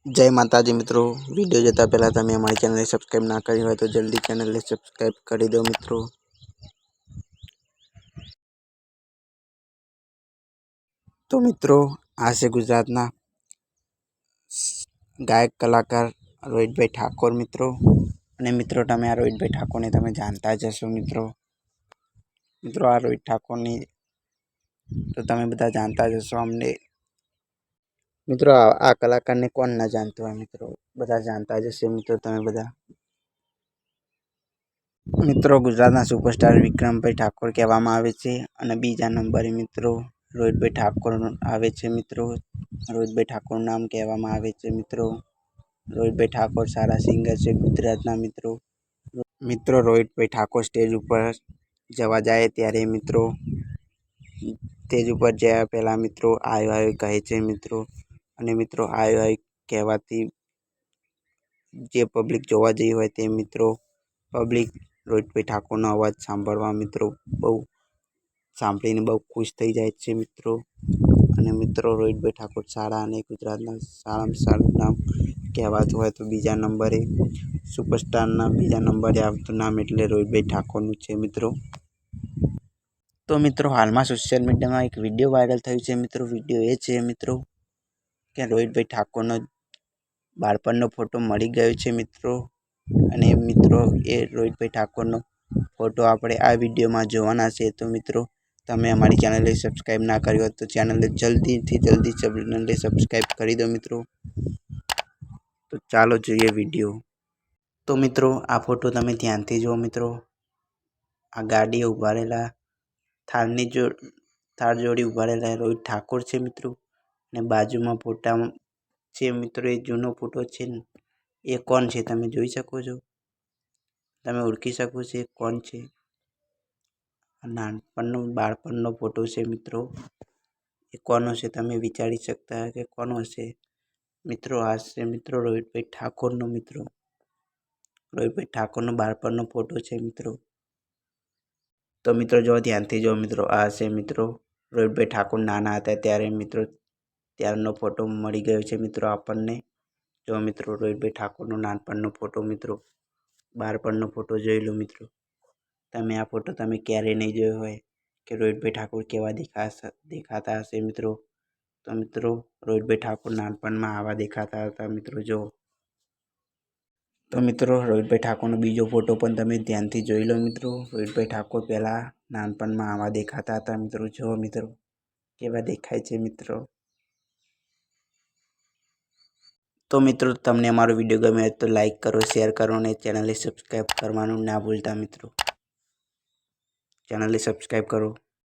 जय माताजी मित्रों। वीडियो जोता पहला तमे अमारी चैनल ने सब्सक्राइब ना करी हो तो जल्दी चैनल ने सब्सक्राइब कर दो मित्रों। तो मित्रों आ से गुजरातना गायक कलाकार रोहित भाई ठाकोर मित्रों। अने मित्रों तमे आ रोहित भाई ठाकोर ने तमे जानता ज हशो मित्रों। मित्रों आ रोहित ठाकोर ने तो तमे बधा जानता ज हशो। अमने मित्रों आ कलाकार ने कोण न जानतो होय मित्रों, बधा जानता ज हशे मित्रों तमे बधा। मित्रों गुजरातना सुपरस्टार विक्रम भाई ठाकोर कहेवामां आवे छे अने बीजा नंबरे मित्रों रोहित भाई ठाकोर आवे छे मित्रों। रोहित भाई ठाकोर नाम कहेवामां आवे छे मित्रों। रोहित भाई ठाकोर सारा सिंगर छे गुजरातना मित्रों। मित्रों रोहित भाई ठाकोर स्टेज पर जवा जाए त्यारे मित्रों स्टेज पर जया पहला मित्रों आयो आयो कहे छे मित्रों। अने मित्रों आयो आयो कहेवाथी जे पब्लिक जोवा जई होय ते मित्रों पब्लिक रोहित भाई ठाकोर नो अवाज सांभळवा मित्रों बहु सांभळीने बहु खुश थई जाय छे मित्रों। अने मित्रों रोहित भाई ठाकोर सारा अने गुजरातना सारामां सारुं नाम कहेवातुं होय तो बीजा नंबरे सुपरस्टार ना बीजा नंबरे आवतुं नाम एटले रोहित भाई ठाकोर नुं छे मित्रों। तो मित्रों हाल में सोशियल मीडिया में एक विडियो वायरल थयो छे मित्रों। विडियो ए छे मित्रों के रोहित भाई ठाकोर नो बाळपणनो फोटो मळी गयो छे मित्रों। अने मित्रों ए रोहित भाई ठाकोर नो फोटो आपणे आ विडियो में जोवाना छे। तो मित्रों तमे अमारी चैनल ने सब्सक्राइब ना करी हो तो चैनल ने जल्दी थी जल्दी चैनल ने सब्सक्राइब करी दो मित्रों। तो चालो जोईए विडियो। तो मित्रों आ फोटो तमे ध्यानथी जुओ मित्रों। आ गाड़ी उभा रहेला थार जोड़ी उभा रहेला रोहित ठाकोर छे मित्रों। ने बाजू में फोटा छे मित्रों ए जूनो फोटो छे ए कोण छे तमे जोई शको छो। तमे ओळखी शको छो कोण छे। नानपणनो बाळपणनो फोटो छे मित्रों। ए कोनो छे तमे विचारी शकता के कोण हशे मित्रों। आ छे मित्रों रोहित भाई ठाकोर नो मित्रों। रोहित भाई ठाकोर नो बाळपणनो फोटो छे मित्रों। तो मित्रों जो ध्यानथी जो मित्रों आ छे मित्रों रोहित भाई ठाकोर नाना हता त्यारे मित्रों त्यारनो फोटो मळी गयो छे मित्रों आपणने। जो मित्रों रोहित भाई ठाकोर नो नानपणनो फोटो मित्रों बाळपणनो फोटो जोई लो मित्रों। तमे आ फोटो तमे क्यारे नहीं जोयो होय के रोहित भाई ठाकोर केवा देखाता हशे मित्रों। तो मित्रों रोहित भाई ठाकोर नानपणमां आवा देखाता हता मित्रों जो। तो मित्रों रोहित भाई ठाकोर नो बीजो फोटो पण तमे ध्यानथी जोई लो मित्रों। रोहित भाई ठाकोर पहेला नानपणमां आवा देखाता हता मित्रों। जो मित्रों केवा देखाय छे मित्रों। तो मित्रों तमने अमारो विडियो गम्यो तो लाइक करो शेर करो ने चैनल ने सब्सक्राइब करवानुं ना भूलता मित्रों। चैनल ने सब्सक्राइब करो।